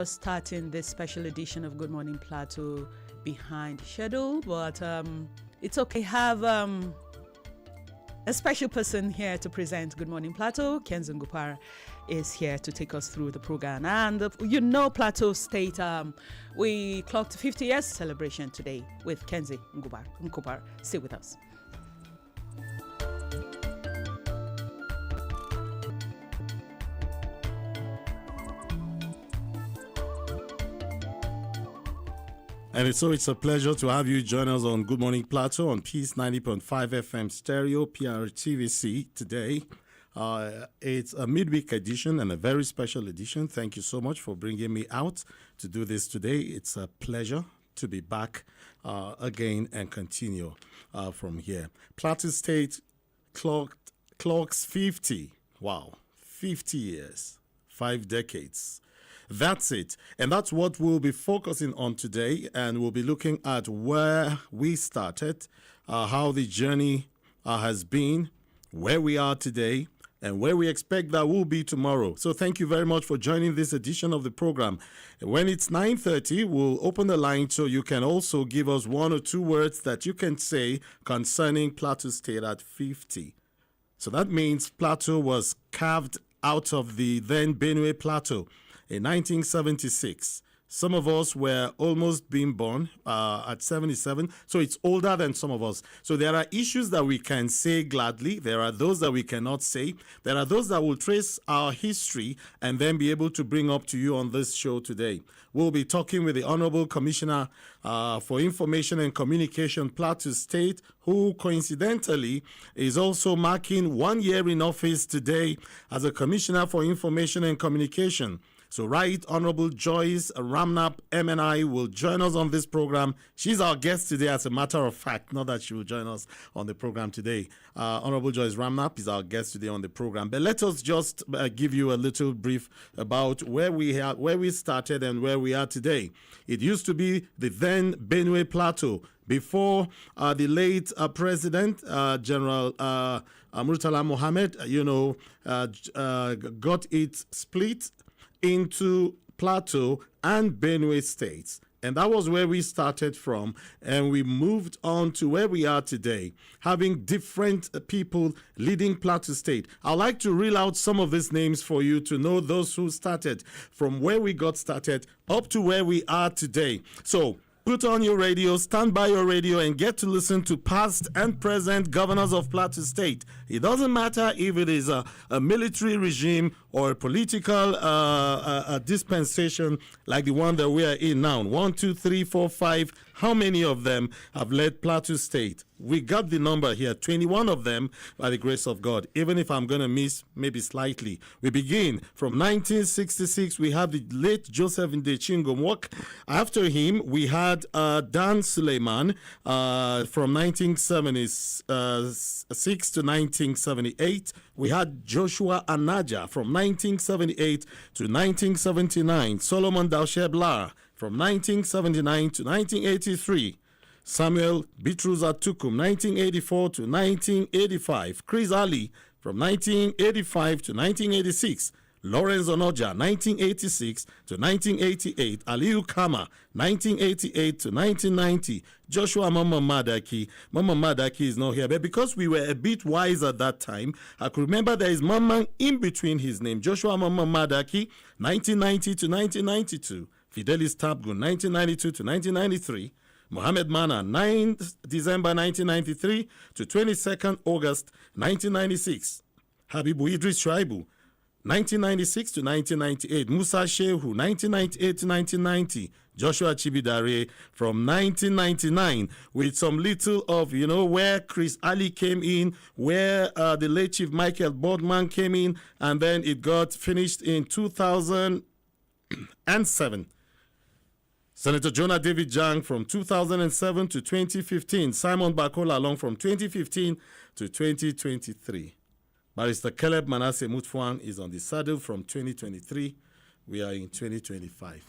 Starting this special edition of Good Morning Plateau behind schedule, but it's okay. Have a special person here to present Good Morning Plateau. Kenzo Ngupara is here to take us through the program. And Plateau State, we clocked 50 years celebration today with Kenzi Ngupara. Stay with us. And it's a pleasure to have you join us on Good Morning Plateau on Peace 90.5 FM stereo, PRTVC today. It's a midweek edition and a very special edition. Thank you so much for bringing me out to do this today. It's a pleasure to be back again and continue from here. Plateau State clocks 50. Wow, 50 years, 5 decades. That's it. And that's what we'll be focusing on today. And we'll be looking at where we started, how the journey has been, where we are today, and where we expect that we'll be tomorrow. So thank you very much for joining this edition of the program. When it's 9:30, we'll open the line so you can also give us 1 or 2 words that you can say concerning Plateau State at 50. So that means Plateau was carved out of the then Benue Plateau in 1976. Some of us were almost being born at 77, so it's older than some of us. So there are issues that we can say gladly. There are those that we cannot say. There are those that will trace our history and then be able to bring up to you on this show today. We'll be talking with the Honorable Commissioner for Information and Communication, Plateau State, who coincidentally is also marking 1 year in office today as a Commissioner for Information and Communication. So Right Honorable Joyce Ramnap, MNI, will join us on this program. She's our guest today, as a matter of fact, not that she will join us on the program today. Honorable Joyce Ramnap is our guest today on the program. But let us just give you a little brief about where we started and where we are today. It used to be the then Benue Plateau. Before the late President, General Murtala Mohammed, got it split into Plateau and Benue states. And that was where we started from, and we moved on to where we are today, having different people leading Plateau State. I'd like to reel out some of these names for you to know those who started from where we got started up to where we are today. So put on your radio, stand by your radio, and get to listen to past and present governors of Plateau State. It doesn't matter if it is a military regime or a political dispensation like the one that we are in now. 1, 2, 3, 4, 5. How many of them have led Plateau State? We got the number here, 21 of them by the grace of God, even if I'm going to miss maybe slightly. We begin from 1966. We have the late Joseph Ndechingomwok. After him, we had Dan Suleiman from 1976 to 1978. We had Joshua Anaja from 1978 to 1979. Solomon Dausheblar from 1979 to 1983. Samuel Bitrus Atukum, 1984 to 1985. Chris Ali from 1985 to 1986. Lawrence Onoja, 1986 to 1988. Aliu Kama, 1988 to 1990. Joshua Mama Madaki. Mama Madaki is not here, but because we were a bit wise at that time, I could remember there is Mama in between his name. Joshua Mama Madaki, 1990 to 1992. Fidelis Tabgun, 1992 to 1993. Mohammed Mana, 9th December 1993 to 22nd August 1996. Habibu Idris Shuaibu, 1996 to 1998. Musa Shehu, 1998 to 1990. Joshua Chibidare from 1999, with some little of, where Chris Ali came in, where the late Chief Michael Bodman came in, and then it got finished in 2007. Senator Jonah David Jang from 2007 to 2015. Simon Bakola along from 2015 to 2023. Barrister Caleb Manasseh Mutfwang is on the saddle from 2023. We are in 2025.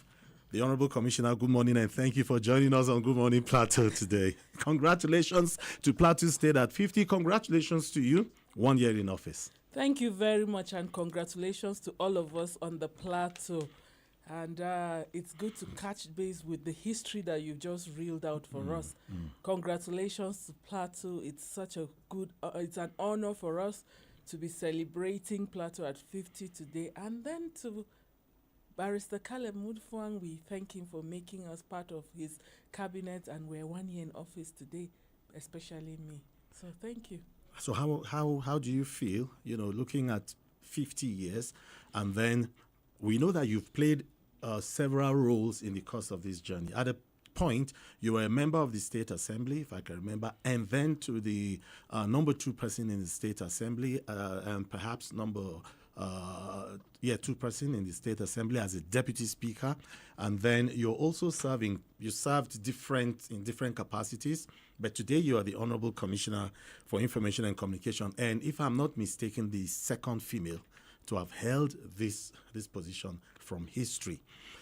The Honorable Commissioner, good morning, and thank you for joining us on Good Morning Plateau today. Congratulations to Plateau State at 50. Congratulations to you, 1 year in office. Thank you very much, and congratulations to all of us on the Plateau. And it's good to catch base with the history that you've just reeled out for us. Congratulations to Plateau. It's such a good, it's an honor for us to be celebrating Plateau at 50 today. And then to Barrister Caleb Mutfwang, we thank him for making us part of his cabinet, and we're 1 year in office today, especially me. So thank you. So how do you feel, looking at 50 years, and then we know that you've played several roles in the course of this journey. At a point, you were a member of the State Assembly, if I can remember, and then to the number 2 person in the State Assembly, and perhaps number 2 person in the State Assembly as a Deputy Speaker, and then you're also serving. You served in different capacities, but today you are the Honorable Commissioner for Information and Communication, and if I'm not mistaken, the second female to have held this position from history.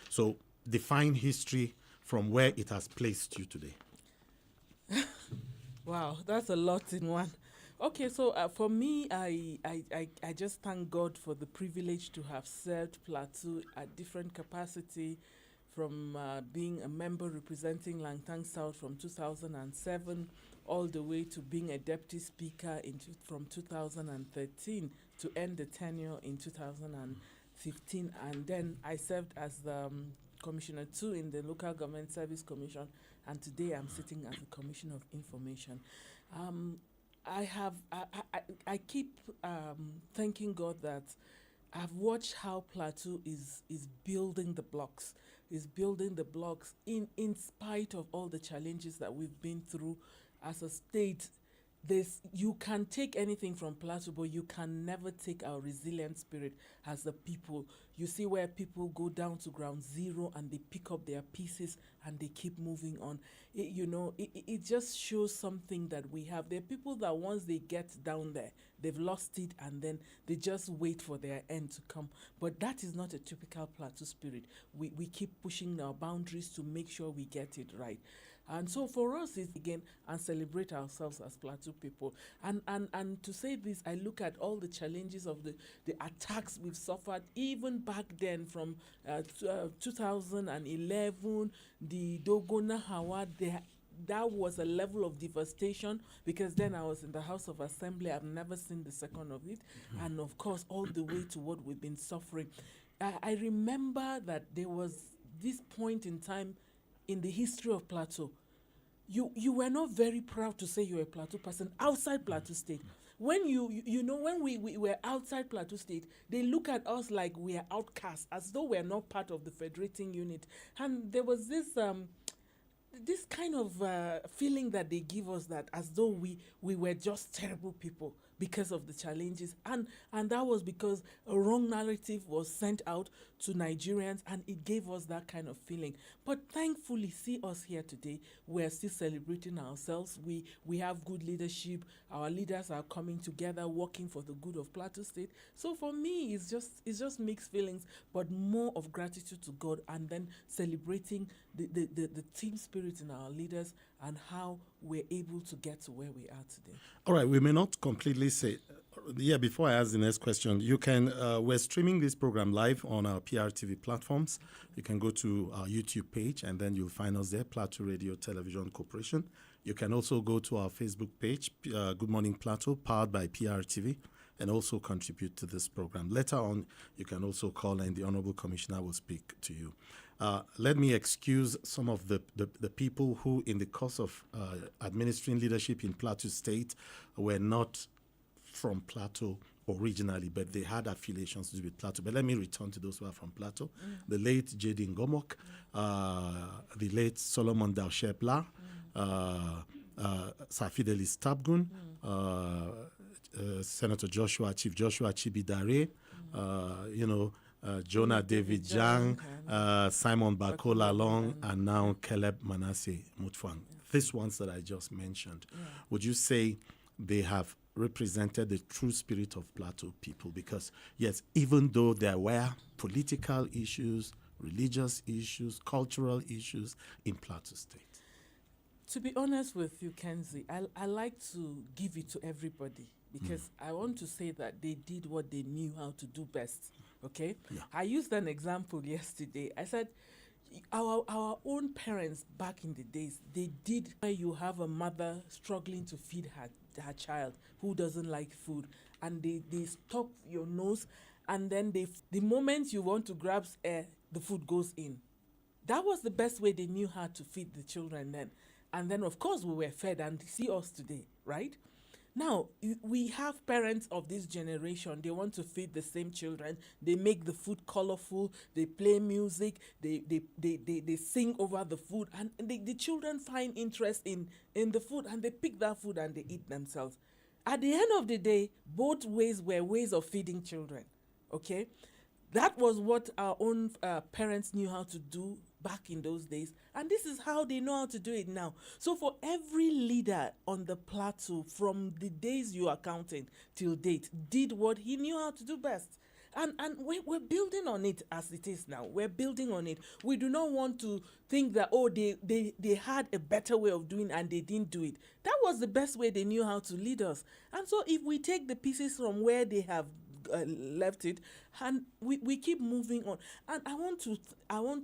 So define history from where it has placed you today. Wow, that's a lot in one. Okay, so for me, I just thank God for the privilege to have served Plateau at different capacity, from being a member representing Langtang South from 2007 all the way to being a deputy speaker from 2013 to end the tenure in 2015. And then I served as the Commissioner 2 in the Local Government Service Commission, and today I'm sitting as the Commissioner of Information. I keep thanking God that I've watched how Plateau is building the blocks, in spite of all the challenges that we've been through as a state. You can take anything from Plateau, but you can never take our resilient spirit as a people. You see where people go down to ground zero and they pick up their pieces and they keep moving on. It just shows something that we have. There are people that once they get down there, they've lost it, and then they just wait for their end to come. But that is not a typical Plateau spirit. We keep pushing our boundaries to make sure we get it right. And so for us, it's again and celebrate ourselves as Plateau people. And to say this, I look at all the challenges of the attacks we've suffered, even back then from 2011, the Dogona Hawa, that was a level of devastation, because then I was in the House of Assembly. I've never seen the second of it. And of course, all the way to what we've been suffering. I remember that there was this point in time in the history of Plateau. You were not very proud to say you're a Plateau person outside Plateau State. When when we were outside Plateau State, they look at us like we are outcasts, as though we're not part of the federating unit. And there was this kind of feeling that they give us, that as though we were just terrible people because of the challenges, and that was because a wrong narrative was sent out to Nigerians, and it gave us that kind of feeling. But thankfully, see us here today. We're still celebrating ourselves. We have good leadership. Our leaders are coming together, working for the good of Plateau State. So for me, it's just mixed feelings, but more of gratitude to God, and then celebrating the team spirit in our leaders and how we're able to get to where we are today. All right, we may not completely say, before I ask the next question, you can, we're streaming this program live on our PRTV platforms. You can go to our YouTube page, and then you'll find us there, Plateau Radio Television Corporation. You can also go to our Facebook page, Good Morning Plateau, powered by PRTV, and also contribute to this program. Later on, you can also call, and the Honorable Commissioner will speak to you. Let me excuse some of the people who, in the course of administering leadership in Plateau State, were not from Plateau originally, but they had affiliations to do with Plateau. But let me return to those who are from Plateau. The late J.D. Ngomok, the late Solomon Daushepla, Sir Fidelis Tabgun, Senator Chief Joshua Chibidare, Jonah David Jang, Simon Bakola Long, and now Caleb Manasseh Mutfwang. These ones that I just mentioned, would you say they have represented the true spirit of Plateau people? Because, yes, even though there were political issues, religious issues, cultural issues in Plateau State. To be honest with you, Kenzie, I like to give it to everybody, because I want to say that they did what they knew how to do best. Okay, Yeah. I used an example yesterday. I said our own parents back in the days, they did where you have a mother struggling to feed her child who doesn't like food, and they stop your nose, and then the moment you want to grab air, the food goes in. That was the best way they knew how to feed the children then. And then, of course, we were fed, and see us today, right? Now, we have parents of this generation. They want to feed the same children. They make the food colorful. They play music. They sing over the food. And the children find interest in the food, and they pick that food and they eat themselves. At the end of the day, both ways were ways of feeding children. Okay? That was what our own parents knew how to do back in those days, and this is how they know how to do it now. So for every leader on the plateau, from the days you are counting till date, did what he knew how to do best. And we're building on it as it is now. We're building on it. We do not want to think that, oh, they had a better way of doing and they didn't do it. That was the best way they knew how to lead us. And so if we take the pieces from where they have left it, and we keep moving on. And I want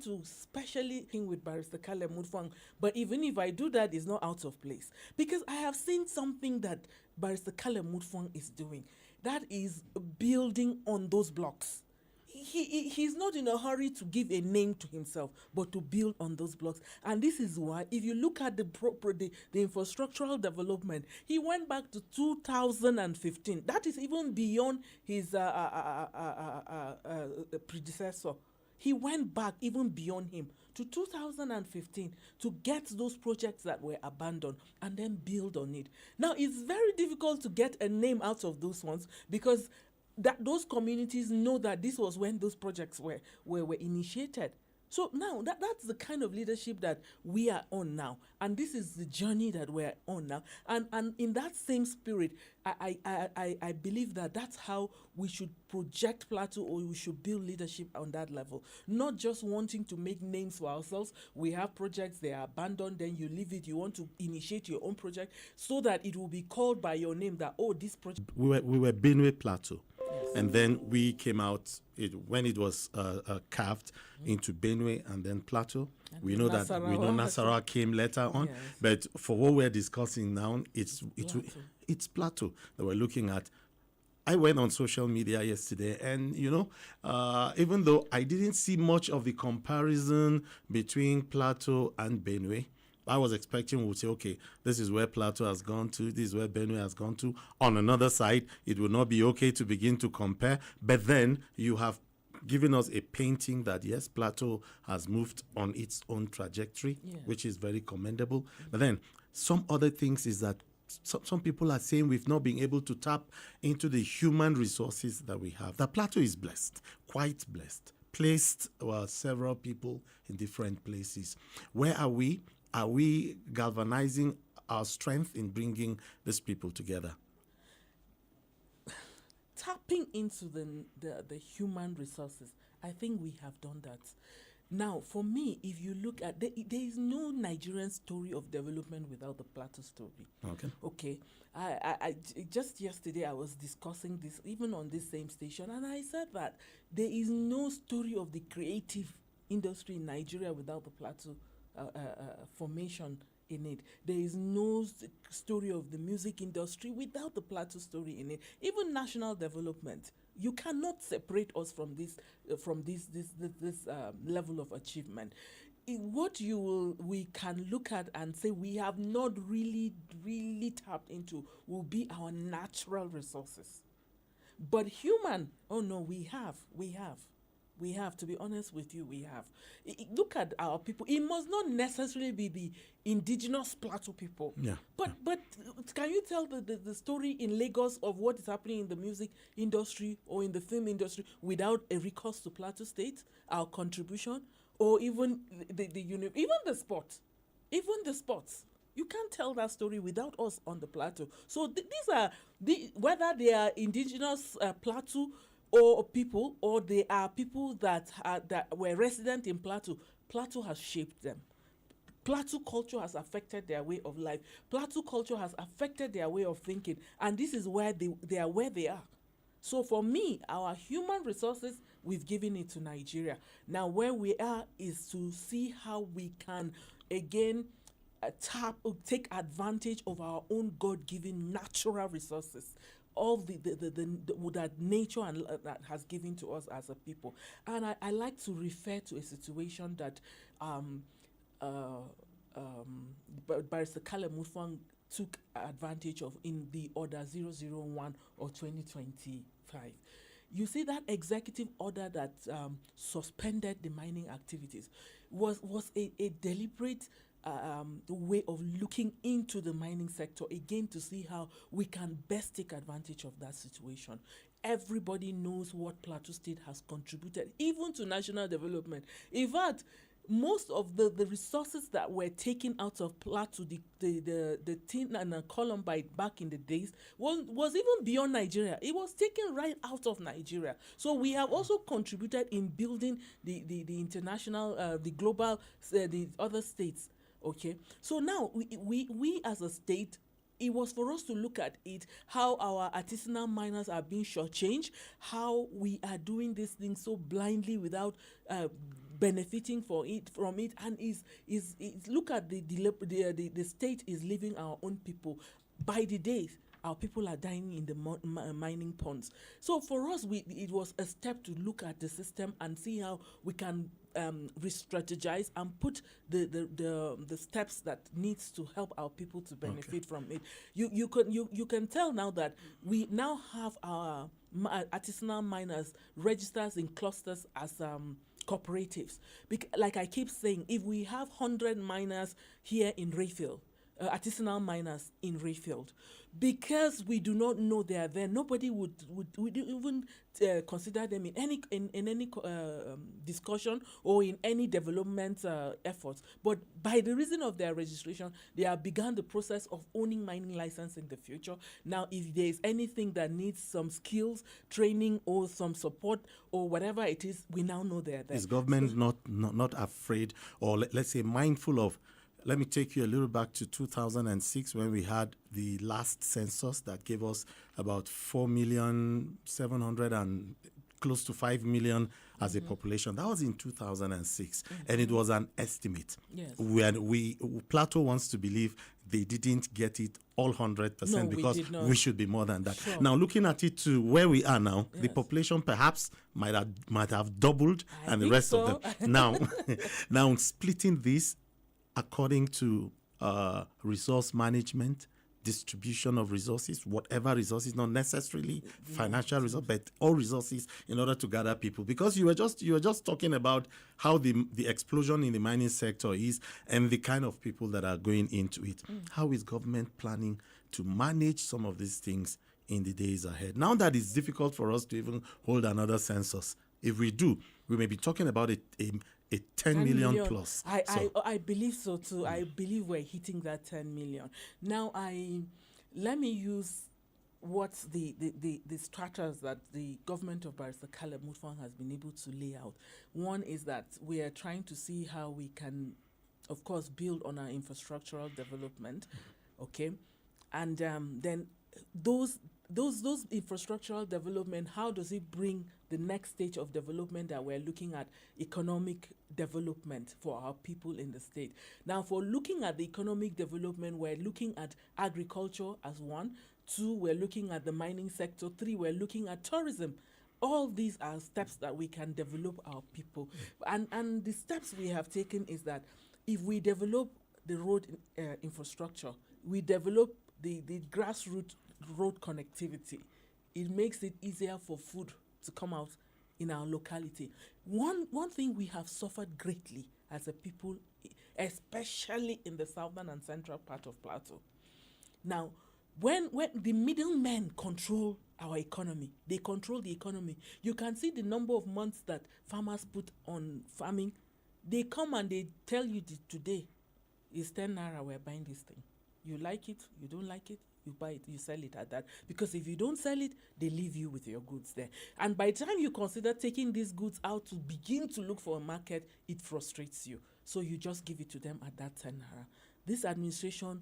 to especially think with Barrister Caleb Mutfwang, but even if I do that, it's not out of place, because I have seen something that Barrister Caleb Mutfwang is doing, that is building on those blocks. He's not in a hurry to give a name to himself, but to build on those blocks. And this is why, if you look at the infrastructural development, he went back to 2015. That is even beyond his predecessor. He went back even beyond him to 2015 to get those projects that were abandoned and then build on it. Now, it's very difficult to get a name out of those ones, because that those communities know that this was when those projects were initiated. So now that's the kind of leadership that we are on now, and this is the journey that we're on now. And in that same spirit, I believe that that's how we should project Plateau, or we should build leadership on that level. Not just wanting to make names for ourselves. We have projects, they are abandoned, then you leave it. You want to initiate your own project so that it will be called by your name, that, oh, this project. We were Benue Plateau. And then we came out when it was carved into Benue and then Plateau. And we know Nasarawa came later on. Yes. But for what we're discussing now, it's Plateau that we're looking at. I went on social media yesterday, and even though I didn't see much of the comparison between Plateau and Benue, I was expecting we would say, okay, this is where Plateau has gone to, this is where Benue has gone to. On another side, it will not be okay to begin to compare. But then you have given us a painting that, yes, Plateau has moved on its own trajectory, which is very commendable. But then some other things is that some people are saying we've not been able to tap into the human resources that we have. The Plateau is blessed, quite blessed, placed several people in different places. Where are we? Are we galvanizing our strength in bringing these people together? Tapping into the human resources, I think we have done that. Now, for me, if you look at, there is no Nigerian story of development without the Plateau story. Okay. I just yesterday I was discussing this even on this same station, and I said that there is no story of the creative industry in Nigeria without the Plateau formation in it. There is no story of the music industry without the Plateau story in it. Even national development, you cannot separate us from this level of achievement. We can look at and say we have not really tapped into will be our natural resources. But human, oh no, we have. To be honest with you, we have. Look at our people. It must not necessarily be the indigenous Plateau people. Yeah. But can you tell the story in Lagos of what is happening in the music industry or in the film industry without a recourse to Plateau State, our contribution, or even even the sports? You can't tell that story without us on the Plateau. So these are whether they are indigenous Plateau or people, or they are people that were resident in Plateau. Plateau has shaped them. Plateau culture has affected their way of life. Plateau culture has affected their way of thinking, and this is where they are where they are. So for me, our human resources we've given it to Nigeria. Now, where we are is to see how we can again take advantage of our own God-given natural resources, all that nature and that has given to us as a people. And I like to refer to a situation that Barrister Caleb Mutfwang took advantage of in the Order 001 of 2025. You see, that executive order that suspended the mining activities was a deliberate way of looking into the mining sector again to see how we can best take advantage of that situation. Everybody knows what Plateau State has contributed, even to national development. In fact, most of the resources that were taken out of Plateau, the tin and columbite back in the days, was even beyond Nigeria. It was taken right out of Nigeria. So we have also contributed in building the international, the global, the other states. Okay, so now we as a state, it was for us to look at it, how our artisanal miners are being shortchanged, how we are doing this thing so blindly without benefiting from it, and is look at the state is leaving our own people by the days. Our people are dying in the mining ponds. So for us, it was a step to look at the system and see how we can re-strategize and put the steps that needs to help our people to benefit from it. You can tell now that we now have our artisanal miners registered in clusters as cooperatives. Like I keep saying, if we have 100 miners here in Rayfield, artisanal miners in Rayfield, because we do not know they are there, nobody would even consider them in any discussion or in any development efforts. But by the reason of their registration, they have begun the process of owning mining license in the future. Now, if there is anything that needs some skills, training, or some support, or whatever it is, we now know they are there. Is government not afraid, or let's say mindful of? Let me take you a little back to 2006 when we had the last census that gave us about 4,700,000 and close to 5 million as a population. That was in 2006, and it was an estimate. Yes. When Plateau wants to believe they didn't get it all 100%, No, because we should be more than that. Sure. Now, looking at it to where we are now, the Yes. population perhaps might have doubled, I and the think rest so. of them. Now splitting this according to resource management, distribution of resources, whatever resources, not necessarily financial resources, but all resources in order to gather people. Because you were just talking about how the explosion in the mining sector is and the kind of people that are going into it. How is government planning to manage some of these things in the days ahead? Now that it's difficult for us to even hold another census, if we do, we may be talking about a 10 million plus. I believe so too. I believe we're hitting that 10 million. Now, let me use what the stratas that the government of Barrister Caleb Mutfwang has been able to lay out. One is that we are trying to see how we can, of course, build on our infrastructural development, okay? And then those infrastructural development, how does it bring the next stage of development that we're looking at, economic development for our people in the state? Now, for looking at the economic development, we're looking at agriculture as one. 2, we're looking at the mining sector. 3, we're looking at tourism. All these are steps that we can develop our people. And the steps we have taken is that if we develop the road infrastructure, we develop the grassroots road connectivity, it makes it easier for food to come out in our locality. One thing we have suffered greatly as a people, especially in the southern and central part of Plateau. Now, when the middlemen control our economy, they control the economy. You can see the number of months that farmers put on farming. They come and they tell you today is 10 naira, we're buying this thing. You like it, you don't like it, you buy it, you sell it at that. Because if you don't sell it, they leave you with your goods there. And by the time you consider taking these goods out to begin to look for a market, it frustrates you. So you just give it to them at that 10 naira. This administration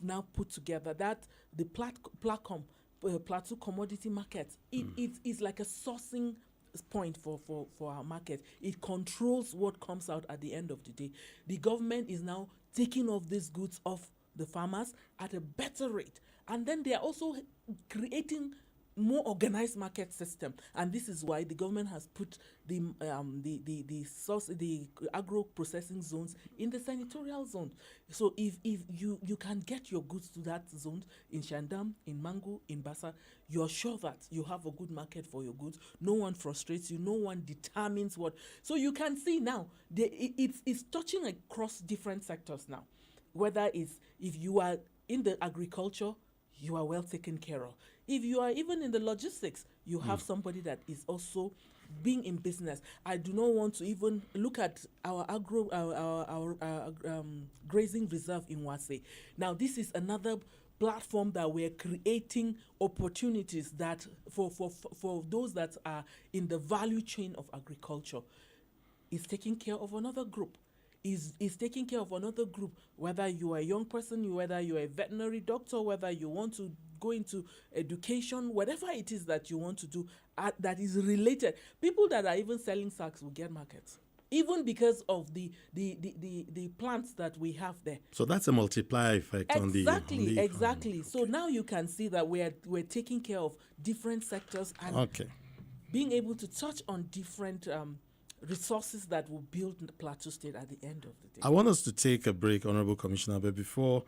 now put together that the Plateau commodity market, it is like a sourcing point for our market. It controls what comes out at the end of the day. The government is now taking off these goods off the farmers at a better rate, and then they are also creating more organized market system, and this is why the government has put the agro processing zones in the senatorial zone. So if you can get your goods to that zone in Shandam, in Mangu, in Bassa, you're sure that you have a good market for your goods. No one frustrates you. No one determines what. So you can see now it's touching across different sectors now. Whether it's if you are in the agriculture, you are well taken care of. If you are even in the logistics, you have somebody that is also being in business. I do not want to even look at our grazing reserve in Wase. Now, this is another platform that we're creating opportunities that for those that are in the value chain of agriculture. Is taking care of another group. Is taking care of another group, whether you are a young person, whether you're a veterinary doctor, whether you want to go into education, whatever it is that you want to do that is related. People that are even selling sacks will get markets, even because of the plants that we have there. So that's a multiplier effect Exactly. So now you can see that we're taking care of different sectors and being able to touch on different resources that will build the Plateau State at the end of the day. I want us to take a break, Honorable Commissioner, but before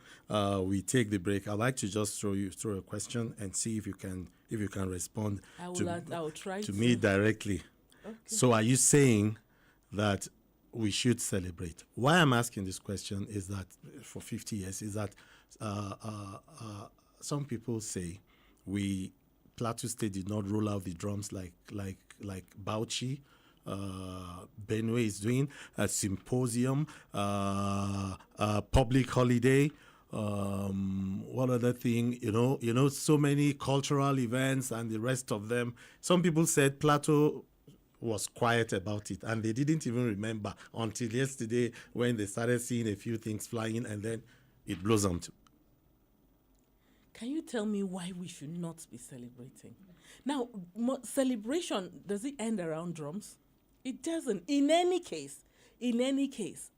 we take the break, I'd like to just throw a question and see if you can respond to me directly. Okay. So are you saying that we should celebrate? Why I'm asking this question is that for 50 years is that some people say Plateau State did not roll out the drums like Bauchi. Benue is doing a symposium, a public holiday. What other thing? So many cultural events and the rest of them. Some people said Plateau was quiet about it, and they didn't even remember until yesterday when they started seeing a few things flying, and then it blossomed. Can you tell me why we should not be celebrating? Now, celebration, does it end around drums? It doesn't. In any case,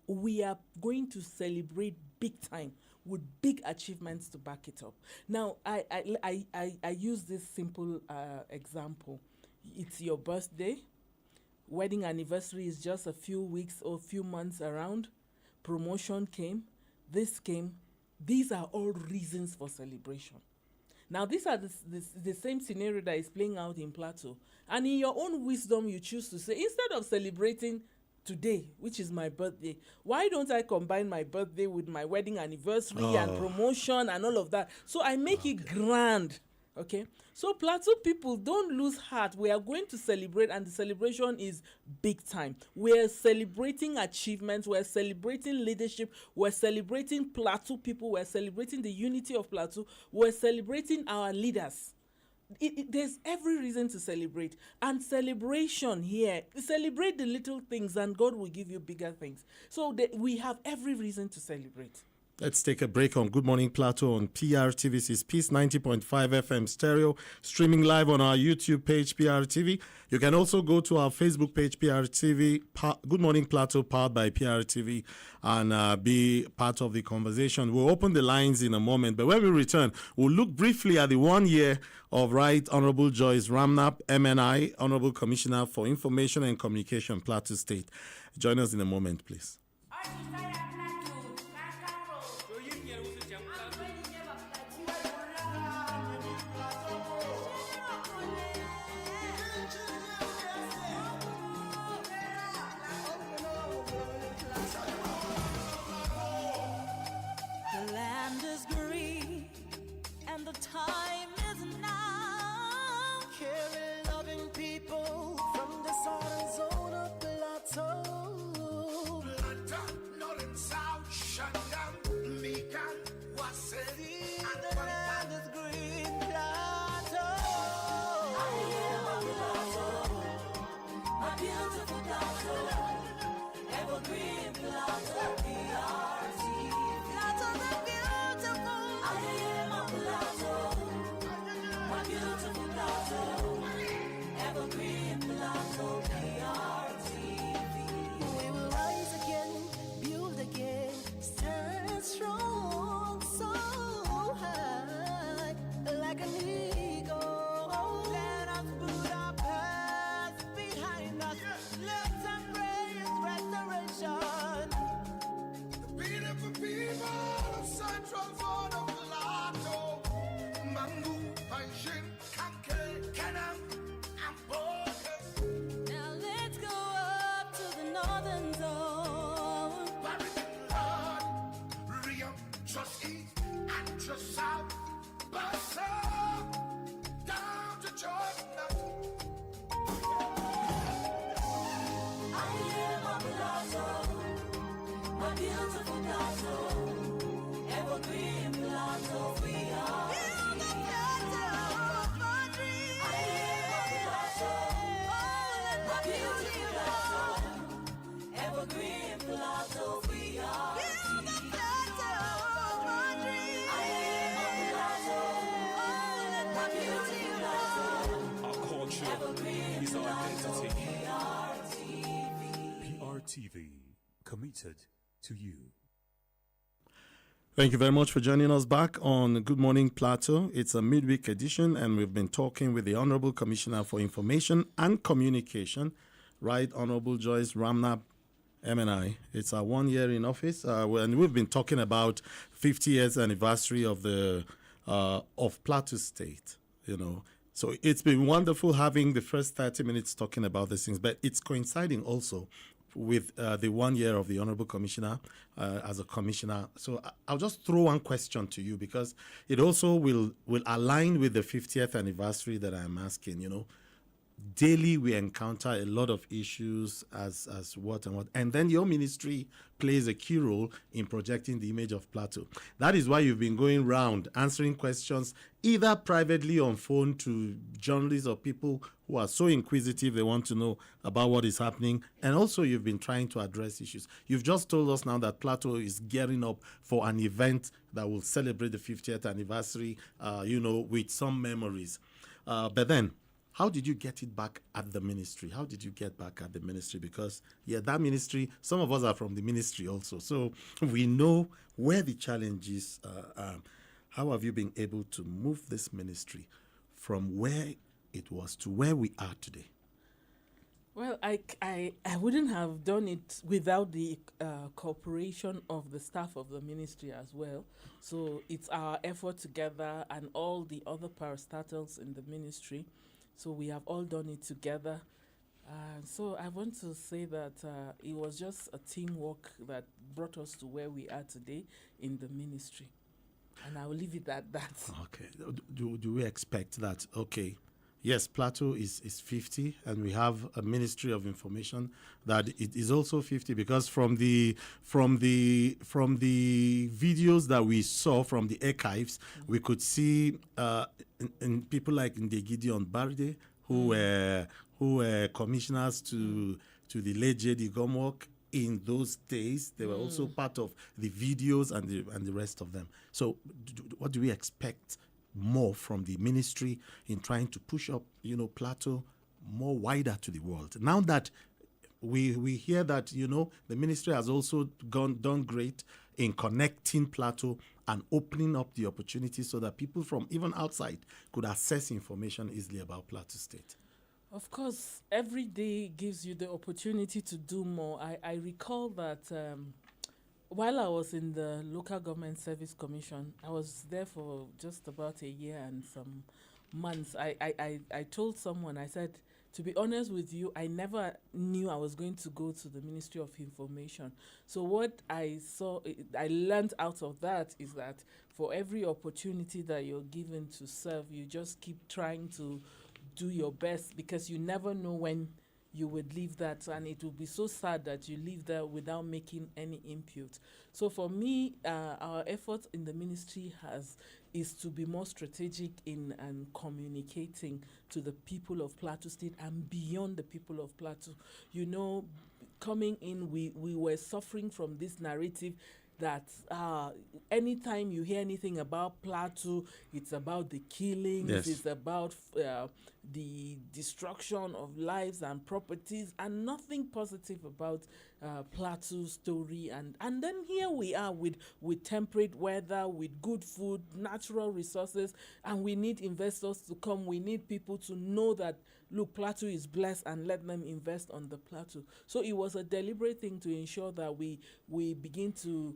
we are going to celebrate big time with big achievements to back it up. Now, I use this simple example. It's your birthday. Wedding anniversary is just a few weeks or few months around. Promotion came. This came. These are all reasons for celebration. Now, these are the same scenario that is playing out in Plateau. And in your own wisdom, you choose to say, instead of celebrating today, which is my birthday, why don't I combine my birthday with my wedding anniversary and promotion and all of that? So I make it grand. Okay, so Plateau people, don't lose heart. We are going to celebrate, and the celebration is big time. We're celebrating achievements. We're celebrating leadership. We're celebrating Plateau people. We're celebrating the unity of Plateau. We're celebrating our leaders. There's every reason to celebrate, and celebration here, celebrate the little things, and God will give you bigger things. So we have every reason to celebrate. Let's take a break on Good Morning Plateau on PRTV's Peace 90.5 FM stereo, streaming live on our YouTube page, PRTV. You can also go to our Facebook page, PRTV, Good Morning Plateau, powered by PRTV, and be part of the conversation. We'll open the lines in a moment, but when we return, we'll look briefly at the 1 year of Right Honorable Joyce Ramnap, MNI, Honorable Commissioner for Information and Communication, Plateau State. Join us in a moment, please. Time is now. Caring, loving people from the southern zone of Plateau. beautiful Plateau, evergreen Plateau, we are. Build a Plateau of our dreams. I am a Plateau, a beautiful Plateau, evergreen Plateau, we are. Build a Plateau of our dreams. I am a Plateau, a beautiful Plateau. Our culture is our identity. PRTV, committed to you. Thank you very much for joining us back on Good Morning Plateau. It's a midweek edition, and we've been talking with the Honorable Commissioner for Information and Communication, Right Honorable Joyce Ramnap, MNI. It's our 1 year in office, and we've been talking about 50 years anniversary of the of Plateau State. So it's been wonderful having the first 30 minutes talking about these things, but it's coinciding also with the 1 year of the Honorable Commissioner as a commissioner. So I'll just throw one question to you, because it also will align with the 50th anniversary that I'm asking. Daily we encounter a lot of issues as what, and then your ministry plays a key role in projecting the image of Plateau. That is why you've been going round answering questions, either privately on phone to journalists or people who are so inquisitive they want to know about what is happening, and also you've been trying to address issues. You've just told us now that Plateau is gearing up for an event that will celebrate the 50th anniversary, with some memories. But then, how did you get it back at the ministry? How did you get back at the ministry? Because, that ministry, some of us are from the ministry also. So we know where the challenge are. How have you been able to move this ministry from where it was to where we are today? Well, I wouldn't have done it without the cooperation of the staff of the ministry as well. So it's our effort together and all the other parastatals in the ministry. So we have all done it together. So I want to say that it was just a teamwork that brought us to where we are today in the ministry. And I will leave it at that. Okay. Do we expect that, yes, Plateau is 50, and we have a Ministry of Information that it is also 50, because from the videos that we saw from the archives, we could see in people like Gideon Barde, who were commissioners to the late J.D. Gomwalk. In those days, they were also part of the videos and the rest of them. So what do we expect more from the ministry in trying to push up, Plateau more wider to the world? Now that we hear that, the ministry has also done great in connecting Plateau and opening up the opportunities so that people from even outside could access information easily about Plateau State. Of course, every day gives you the opportunity to do more. I recall that while I was in the Local Government Service Commission, I was there for just about a year and some months. I told someone, I said, to be honest with you, I never knew I was going to go to the Ministry of Information. So what I learned out of that is that for every opportunity that you're given to serve, you just keep trying to do your best, because you never know when you would leave that, and it would be so sad that you leave there without making any input. So for me, our effort in the ministry is to be more strategic in and communicating to the people of Plateau State and beyond the people of Plateau. Coming in, we were suffering from this narrative that anytime you hear anything about Plateau, it's about the killings, yes, it's about the destruction of lives and properties, and nothing positive about Plateau's story. And then here we are with temperate weather, with good food, natural resources, and we need investors to come. We need people to know that, look, Plateau is blessed, and let them invest on the Plateau. So it was a deliberate thing to ensure that we begin to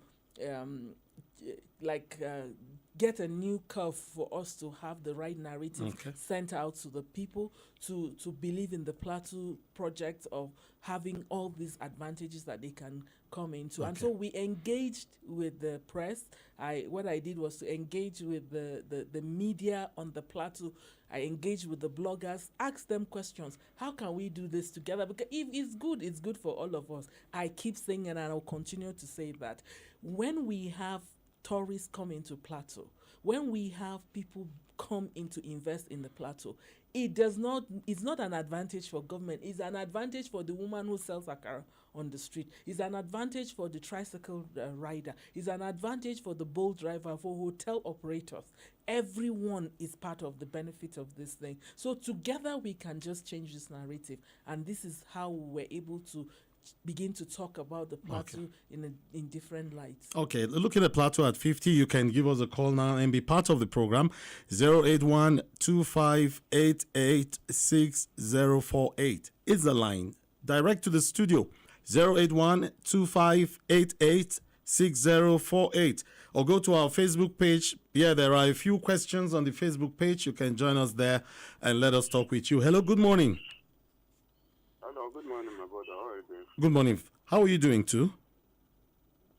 get a new curve for us to have the right narrative sent out to the people to believe in the Plateau project of having all these advantages that they can come into. And so we engaged with the press. What I did was to engage with the media on the Plateau. I engaged with the bloggers, asked them questions. How can we do this together? Because if it's good for all of us. I keep saying, and I'll continue to say that when we have tourists come into Plateau, when we have people come in to invest in the Plateau, it's not an advantage for government. It's an advantage for the woman who sells akara on the street. It's an advantage for the tricycle rider. It's an advantage for the boat driver, for hotel operators. Everyone is part of the benefit of this thing. So together we can just change this narrative. And this is how we're able to begin to talk about the Plateau in different lights. Okay, looking at Plateau at 50, you can give us a call now and be part of the program. 081-2588-6048 is the line. Direct to the studio. 081-2588-6048. Or go to our Facebook page. Yeah, there are a few questions on the Facebook page. You can join us there and let us talk with you. Hello, good morning. Hello, good morning, my brother. How are you doing? Good morning. How are you doing too?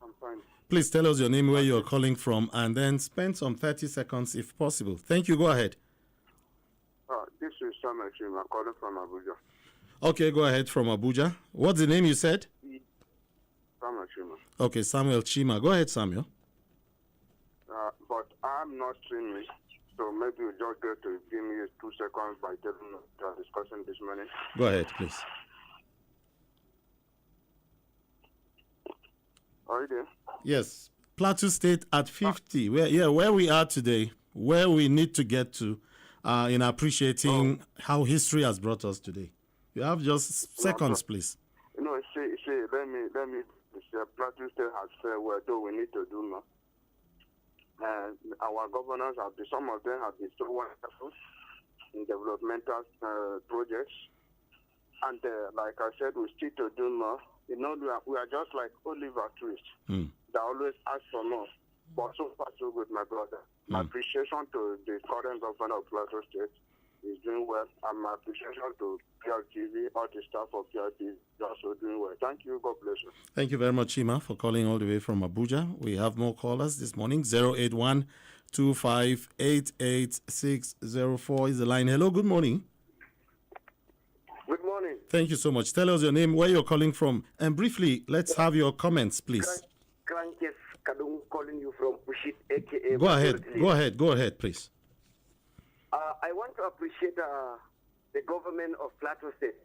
I'm fine. Please tell us your name, where you're calling from, and then spend some 30 seconds if possible. Thank you. Go ahead. This is Samuel Chima calling from Abuja. Okay, go ahead from Abuja. What's the name you said? Samuel Chima. Okay, Samuel Chima. Go ahead, Samuel. But I'm not seeing it, so maybe you just get to give me 2 seconds by telling me we are discussing this morning. Go ahead, please. Are you there? Yes. Plateau State at 50. Where we are today, where we need to get to in appreciating how history has brought us today. You have just seconds, please. You know, see, let me say, Plateau State has said, well, though we need to do more. And our governors some of them have been so wonderful in developmental projects. And like I said, we still to do more. You know, we are just like Oliver Twist. They always ask for more. But so far, so good, my brother. My appreciation to the current governor of Plateau State is doing well. And my appreciation to PLTV, all the staff of PLTV is also doing well. Thank you. God bless you. Thank you very much, Chima, for calling all the way from Abuja. We have more callers this morning. 081-2588-604 is the line. Hello, good morning. Good morning. Thank you so much. Tell us your name, where you're calling from, and briefly, let's have your comments, please. Krankes Kadung calling you from Pushit, aka. Go ahead, please. I want to appreciate the government of Plateau State.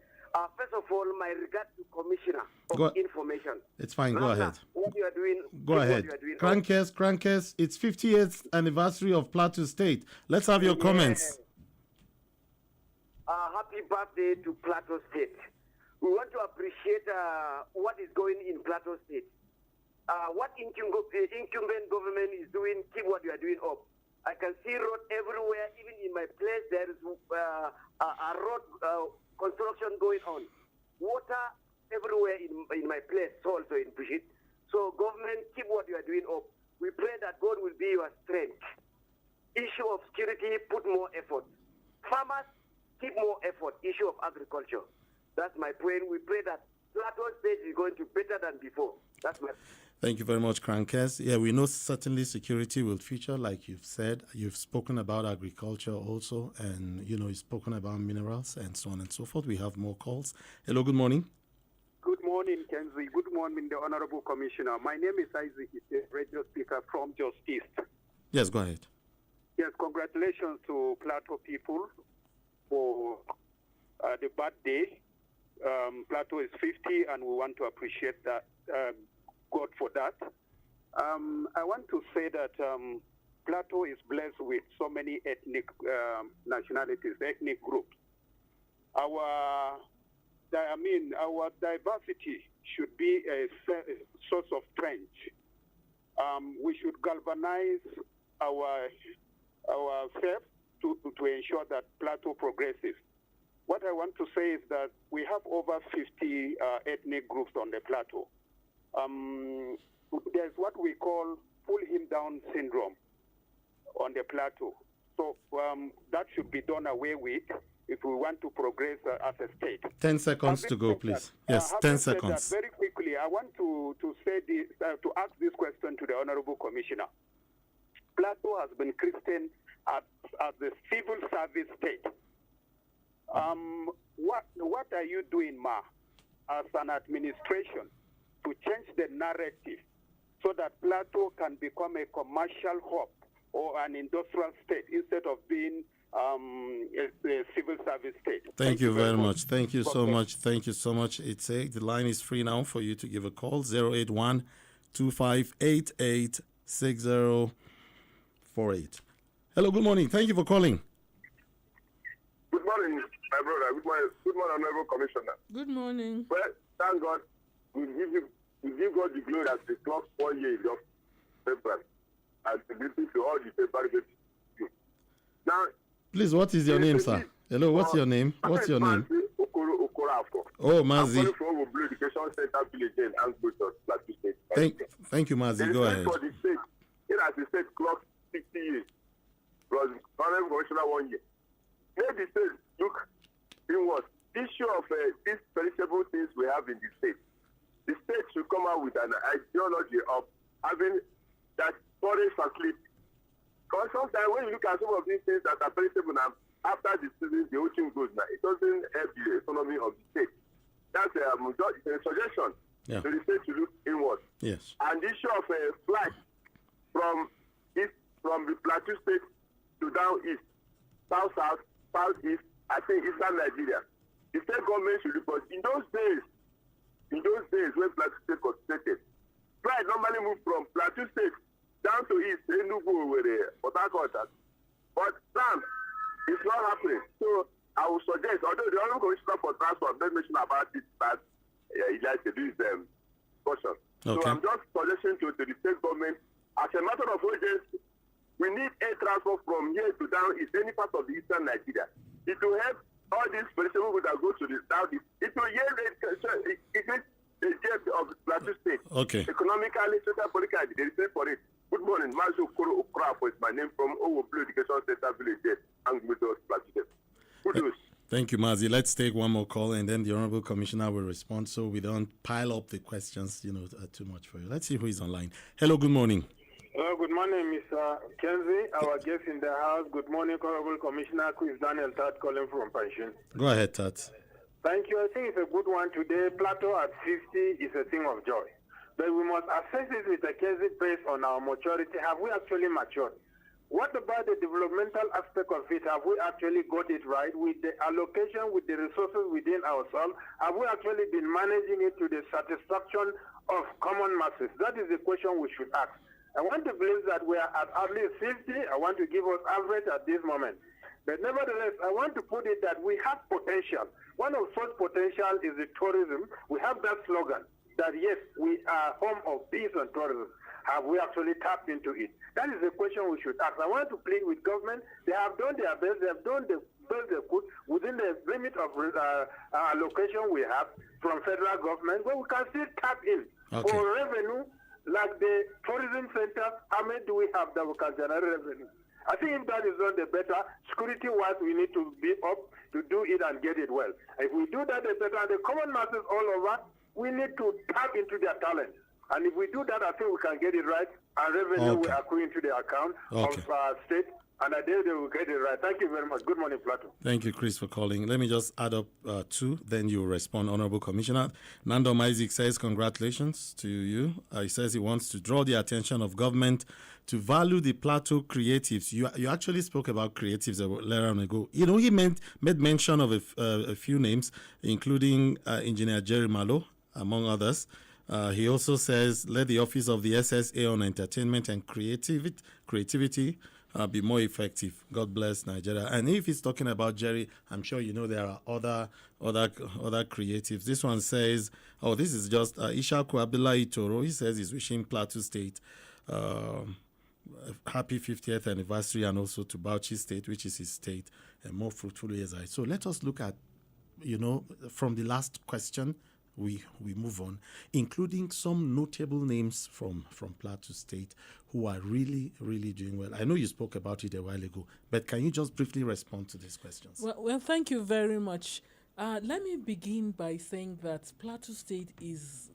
First of all, my regard to Commissioner of Information. It's fine. Go ahead. What you are doing. Go ahead. Krankes, it's 50th anniversary of Plateau State. Let's have your comments. Happy birthday to Plateau State. We want to appreciate what is going in Plateau State. What incumbent government is doing, keep what you are doing up. I can see road everywhere, even in my place, there is a road construction going on. Water everywhere in my place, also in Pushit. So government, keep what you are doing up. We pray that God will be your strength. Issue of security, put more effort. Farmers, keep more effort. Issue of agriculture. That's my point. We pray that Plateau State is going to be better than before. That's my. Thank you very much, Krankes. Yeah, we know certainly security will feature, like you've said. You've spoken about agriculture also, and, you've spoken about minerals and so on and so forth. We have more calls. Hello, good morning. Good morning, Kenzie. Good morning, the Honorable Commissioner. My name is Isaac, the radio speaker from Just East. Yes, go ahead. Yes, congratulations to Plateau people for the birthday. Plateau is 50, and we want to appreciate that. God for that. I want to say that Plateau is blessed with so many ethnic nationalities, ethnic groups. Our diversity should be a source of strength. We should galvanize ourselves to ensure that Plateau progresses. What I want to say is that we have over 50 ethnic groups on the Plateau. There's what we call pull him down syndrome on the plateau. So that should be done away with if we want to progress as a state. 10 seconds to go, please. Yes, 10 seconds. Very quickly, I want to say this, to ask this question to the Honorable Commissioner. Plateau has been christened as the civil service state. What are you doing, Ma, as an administration to change the narrative so that Plateau can become a commercial hub or an industrial state instead of being a civil service state? Thank you very much. Thank you so much. Thank you so much. The line is free now for you to give a call. 081 2588 6048. Hello, good morning. Thank you for calling. Good morning, my brother. Good morning, Honorable Commissioner. Good morning. Well, thank God. We give God the glory as the clock 4 years of paper and the beauty to all the paper. Now, please, what is your name, sir? Hello, what's your name? What's your name? Oh, Mazi. From Blue Education Center Village in Anguitos, Plateau State. Thank you, Mazi. Go ahead. For the state, it has the state clock 60 years. Was Honorable Commissioner 1 year. Maybe the state look inward. Issue of these perishable things we have in the state. The state should come out with an ideology of having that foreign facility. Because sometimes when you look at some of these things that are perishable now, after the season, the ocean goes now. It doesn't help the economy of the state. That's a suggestion to the state to look inward. Yes. And the issue of a flight from the Plateau State to down east, south, southeast, I think eastern Nigeria. The state government should report. In those days when Plateau State was created, flight normally moved from Plateau State down to east, Enugu, where Port Harcourt. But now, it's not happening. So I would suggest, although the Honorable Commissioner for Transport didn't mention about it, but he likes to do his caution. Okay. So I'm just suggesting to the state government, as a matter of urgency, we need air transport from here to down east, any part of the eastern Nigeria. It will help all these perishable goods that go to the southeast. It will yield the jet of the Plateau State. Okay. Economically, social, politically, there is need for it. Good morning, Mazu Koro Okrafo is my name from Owo Blue Education Center Village, Anguitos, Plateau State. Good news. Thank you, Mazi. Let's take one more call, and then the Honorable Commissioner will respond so we don't pile up the questions, too much for you. Let's see who is online. Hello, good morning. Good morning, Mr. Kenzie, our guest in the house. Good morning, Honorable Commissioner Chris Daniel Tat calling from Pension. Go ahead, Tat. Thank you. I think it's a good one today. Plateau at 50 is a thing of joy. But we must assess it with a Kenzie based on our maturity. Have we actually matured? What about the developmental aspect of it? Have we actually got it right with the allocation, with the resources within ourselves? Have we actually been managing it to the satisfaction of common masses? That is the question we should ask. I want to believe that we are at least 50. I want to give us average at this moment. But nevertheless, I want to put it that we have potential. One of such potential is the tourism. We have that slogan that yes, we are home of peace and tourism. Have we actually tapped into it? That is the question we should ask. I want to plead with government. They have done their best. They have done the best they could within the limit of allocation we have from federal government, but we can still tap in for revenue. Like the tourism center, how many do we have that we can generate revenue? I think if that is done, the better. Security-wise, we need to be up to do it and get it well. If we do that, the better. And the common masses all over, we need to tap into their talent. And if we do that, I think we can get it right. And revenue will accrue into the account of state. And I think they will get it right. Thank you very much. Good morning, Plateau. Thank you, Chris, for calling. Let me just add up two, then you respond, Honorable Commissioner. Nando Isaac says congratulations to you. He says he wants to draw the attention of government to value the Plateau creatives. You actually spoke about creatives a little while ago. He made mention of a few names, including Engineer Jerry Malo, among others. He also says, let the Office of the SSA on Entertainment and Creativity be more effective. God bless Nigeria. And if he's talking about Jerry, I'm sure there are other creatives. This one says, this is just Ishaku Abdullahi Toro. He says he's wishing Plateau State happy 50th anniversary, and also to Bauchi State, which is his state, and more fruitful years ahead. So let us look at, from the last question, we move on, including some notable names from Plateau State who are really, really doing well. I know you spoke about it a while ago, but can you just briefly respond to these questions? Well, thank you very much. Let me begin by saying that Plateau State is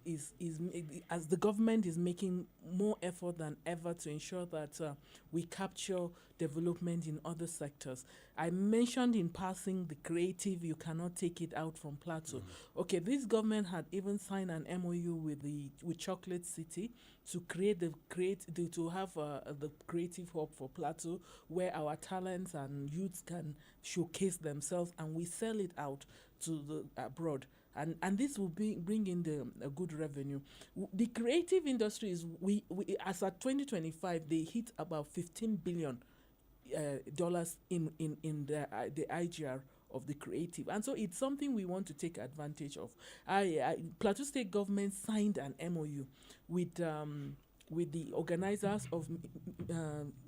as the government is making more effort than ever to ensure that we capture development in other sectors. I mentioned in passing the creative, you cannot take it out from Plateau. Okay, this government had even signed an MOU with Chocolate City to to have the creative hub for Plateau, where our talents and youths can showcase themselves, and we sell it out to the abroad. And this will bring in a good revenue. The creative industry is we as at 2025 they hit about $15 billion dollars in the IGR of the creative, and so it's something we want to take advantage of. Plateau State government signed an MOU with the organizers of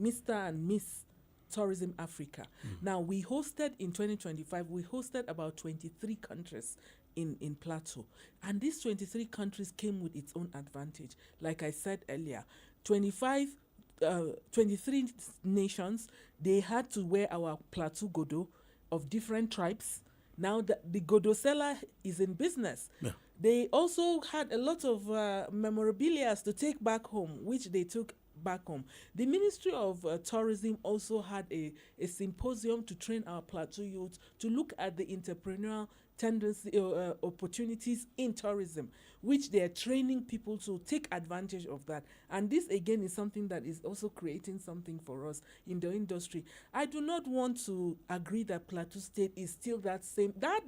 Mr. and Miss Tourism Africa. Now, we hosted in 2025, we hosted about 23 countries in Plateau. And these 23 countries came with its own advantage. Like I said earlier, 23 nations, they had to wear our Plateau Godo of different tribes. Now the Godo seller is in business. Yeah. They also had a lot of memorabilia to take back home, which they took back home. The Ministry of Tourism also had a symposium to train our Plateau youth to look at the entrepreneurial tendency opportunities in tourism, which they are training people to take advantage of that. And this again is something that is also creating something for us in the industry. I do not want to agree that Plateau State is still that same. That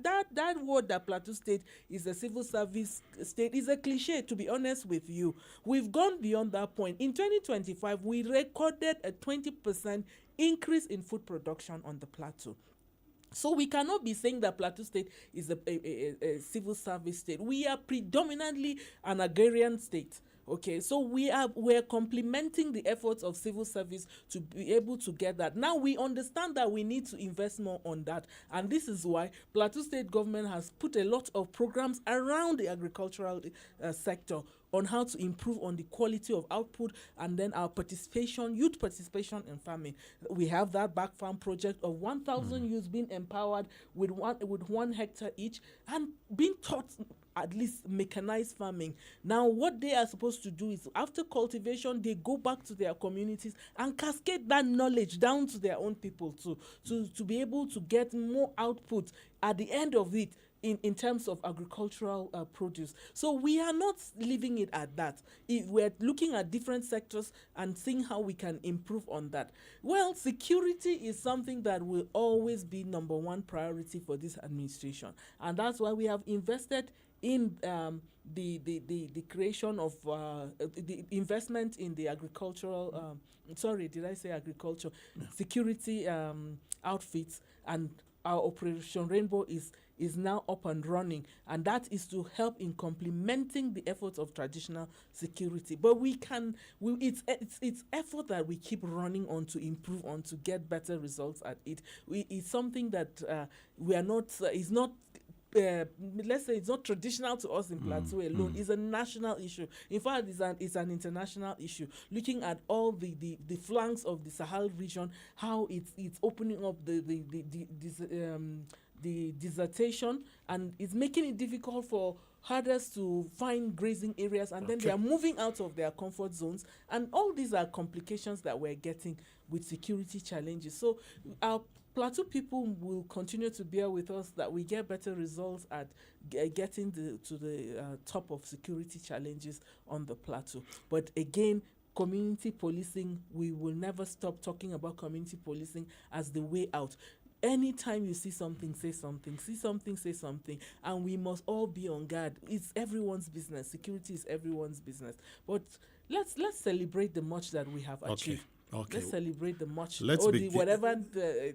word that Plateau State is a civil service state is a cliche, to be honest with you. We've gone beyond that point. In 2025, we recorded a 20% increase in food production on the plateau. So we cannot be saying that Plateau State is a civil service state. We are predominantly an agrarian state. Okay, so we're complementing the efforts of civil service to be able to get that. Now we understand that we need to invest more on that, and this is why Plateau State government has put a lot of programs around the agricultural sector on how to improve on the quality of output, and then our participation, youth participation in farming. We have that back farm project of 1,000 youths being empowered with 1 hectare each and being taught at least mechanized farming. Now, what they are supposed to do is after cultivation, they go back to their communities and cascade that knowledge down to their own people to be able to get more output at the end of it in terms of agricultural produce. So we are not leaving it at that. We're looking at different sectors and seeing how we can improve on that. Well, security is something that will always be number one priority for this administration, and that's why we have invested in the creation of the investment in the agricultural agriculture security outfits, and our Operation Rainbow is now up and running, and that is to help in complementing the efforts of traditional security. But it's effort that we keep running on to improve on to get better results at it. It's something that we are not is not let's say it's not traditional to us in Plateau alone. It's a national issue. In fact, it's an international issue. Looking at all the flanks of the Sahel region, how it's opening up the dissertation, and it's making it difficult for herders to find grazing areas, and then they are moving out of their comfort zones, and all these are complications that we're getting with security challenges. So our Plateau people will continue to bear with us that we get better results at getting to the top of security challenges on the plateau. But again, community policing, we will never stop talking about community policing as the way out. Anytime you see something, say something. See something, say something. And we must all be on guard. It's everyone's business. Security is everyone's business. But let's celebrate the much that we have achieved. Okay. Let's celebrate the much, whatever the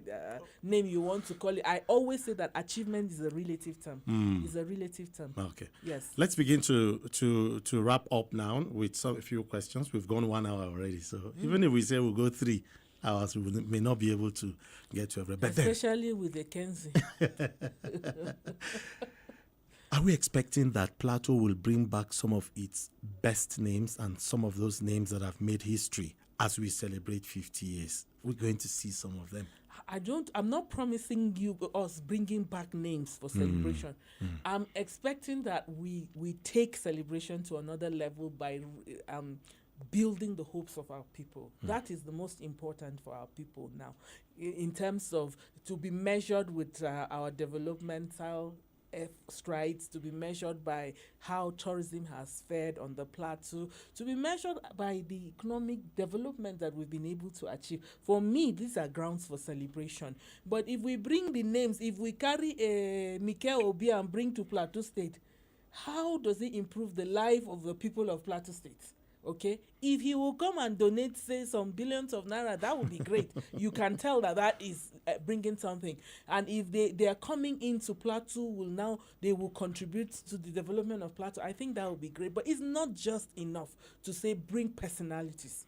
name you want to call it. I always say that achievement is a relative term. It's a relative term. Okay. Yes. Let's begin to wrap up now with a few questions. We've gone 1 hour already, so even if we say we'll go 3 hours, we may not be able to get to everything. Especially with the Kenzie. Are we expecting that Plateau will bring back some of its best names and some of those names that have made history as we celebrate 50 years? We're going to see some of them. I'm not promising you us bringing back names for celebration. I'm expecting that we take celebration to another level by building the hopes of our people. That is the most important for our people now, in terms of to be measured with our developmental strides, to be measured by how tourism has fared on the plateau, to be measured by the economic development that we've been able to achieve. For me, these are grounds for celebration. But if we bring the names, if we carry a Mikel Obi and bring to Plateau State, how does it improve the life of the people of Plateau State? Okay, if he will come and donate, say, some billions of naira, that would be great. You can tell that is bringing something. And if they are coming into Plateau, they will contribute to the development of Plateau. I think that would be great. But it's not just enough to say bring personalities.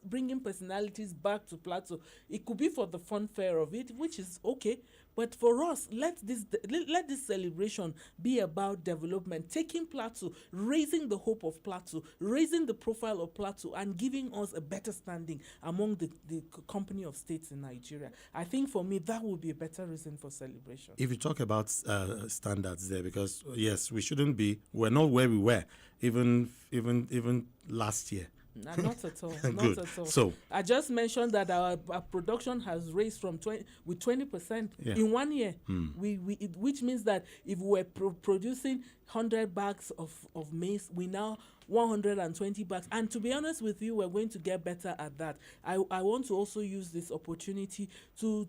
Bringing personalities back to Plateau. It could be for the funfair of it, which is okay. But for us, let this celebration be about development, taking Plateau, raising the hope of Plateau, raising the profile of Plateau, and giving us a better standing among the company of states in Nigeria. I think for me, that would be a better reason for celebration. If you talk about standards there, because yes, we're not where we were, even last year. Not at all. Good. Not at all. So I just mentioned that our production has raised from 20% in 1 year. Which means that if we were producing 100 bags of maize, we now 120 bags. And to be honest with you, we're going to get better at that. I want to also use this opportunity to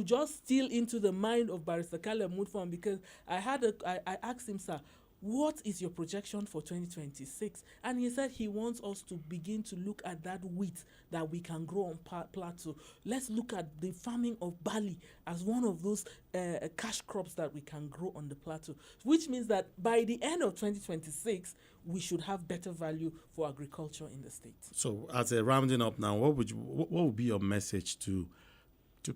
just steal into the mind of Barrister Caleb Mutfam, because I asked him, sir, what is your projection for 2026? And he said he wants us to begin to look at that wheat that we can grow on Plateau. Let's look at the farming of barley as one of those cash crops that we can grow on the Plateau, which means that by the end of 2026, we should have better value for agriculture in the state. So as a rounding up now, what would be your message to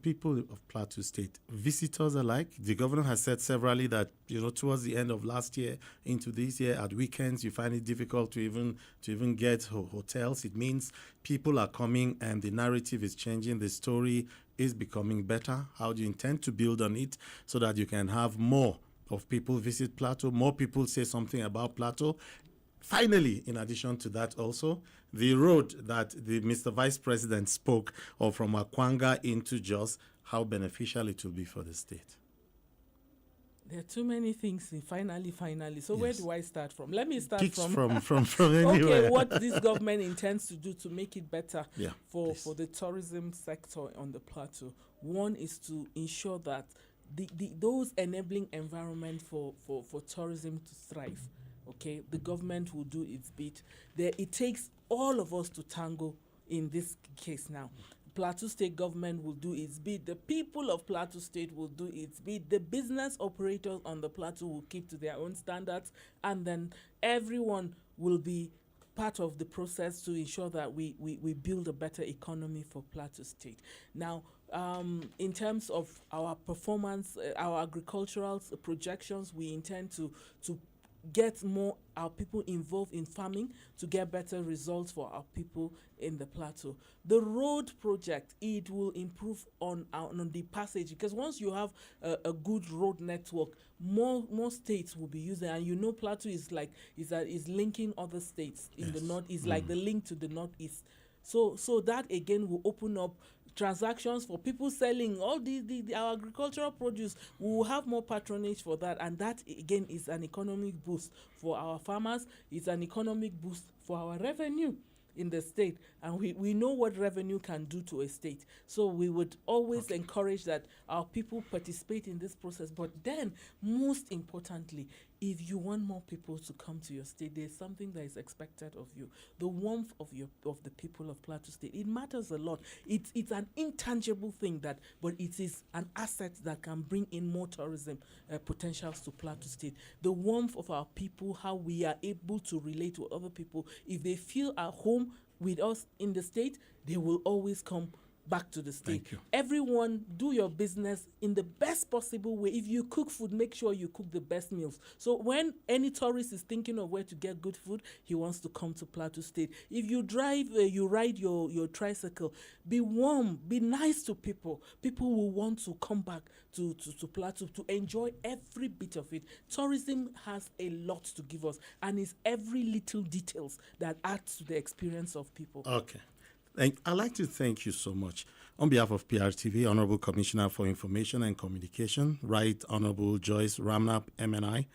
people of Plateau State, visitors alike? The governor has said severally that, towards the end of last year into this year, at weekends, you find it difficult to even get hotels. It means people are coming and the narrative is changing. The story is becoming better. How do you intend to build on it so that you can have more of people visit Plateau, more people say something about Plateau? Finally, in addition to that also, the road that the Mr. Vice President spoke of from Akwanga into Jos, how beneficial it will be for the state. There are too many things. Finally. So where do I start from? Let me start from anywhere. Okay, what this government intends to do to make it better for the tourism sector on the plateau. One is to ensure that those enabling environment for tourism to thrive. Okay, the government will do its bit. It takes all of us to tango in this case now. Plateau State government will do its bit. The people of Plateau State will do its bit. The business operators on the plateau will keep to their own standards, and then everyone will be part of the process to ensure that we build a better economy for Plateau State. Now, in terms of our performance, our agricultural projections, we intend to get more our people involved in farming to get better results for our people in the plateau. The road project, it will improve on the passage, because once you have a good road network, more states will be using, and plateau is linking other states in the north, is like the link to the northeast. So that again will open up transactions for people selling all our agricultural produce. We will have more patronage for that, and that again is an economic boost for our farmers. It's an economic boost for our revenue in the state, and we know what revenue can do to a state. So we would always encourage that our people participate in this process. But then, most importantly, if you want more people to come to your state, there's something that is expected of you. The warmth of the people of Plateau State, it matters a lot. It's an intangible thing but it is an asset that can bring in more tourism potentials to Plateau State. The warmth of our people, how we are able to relate to other people. If they feel at home with us in the state, they will always come back to the state. Thank you. Everyone, do your business in the best possible way. If you cook food, make sure you cook the best meals. So when any tourist is thinking of where to get good food, he wants to come to Plateau State. If you drive, you ride your tricycle, be warm, be nice to people. People will want to come back to Plateau to enjoy every bit of it. Tourism has a lot to give us, and it's every little details that adds to the experience of people. Okay. I'd like to thank you so much. On behalf of PRTV, Honorable Commissioner for Information and Communication, Right Honorable Joyce Ramnap, MNI,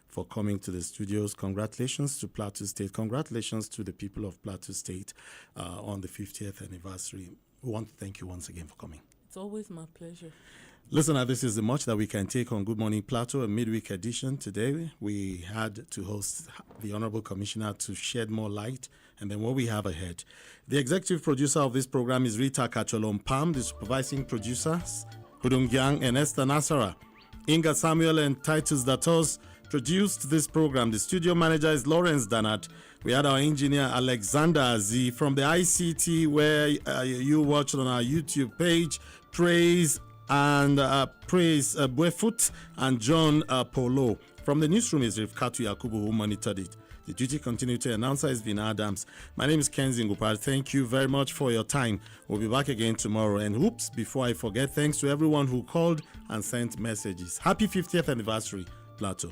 for coming to the studios. Congratulations to Plateau State. Congratulations to the people of Plateau State on the 50th anniversary. We want to thank you once again for coming. It's always my pleasure. Listener, this is the much that we can take on Good Morning Plateau, a midweek edition. Today, we had to host the Honorable Commissioner to shed more light, and then what we have ahead. The executive producer of this program is Rita Kacholom-Pam, the supervising producers, Hudung Yang and Esther Nasara. Inga Samuel and Titus Datos produced this program. The studio manager is Lawrence Danat. We had our engineer, Alexander Azi, from the ICT, where you watched on our YouTube page, Praise Buefut and John Polo. From the newsroom is Rifkatu Yakubu, who monitored it. The duty continuity announcer is Vina Adams. My name is Kenzi Ngupar. Thank you very much for your time. We'll be back again tomorrow. And oops, before I forget, thanks to everyone who called and sent messages. Happy 50th anniversary, Plateau.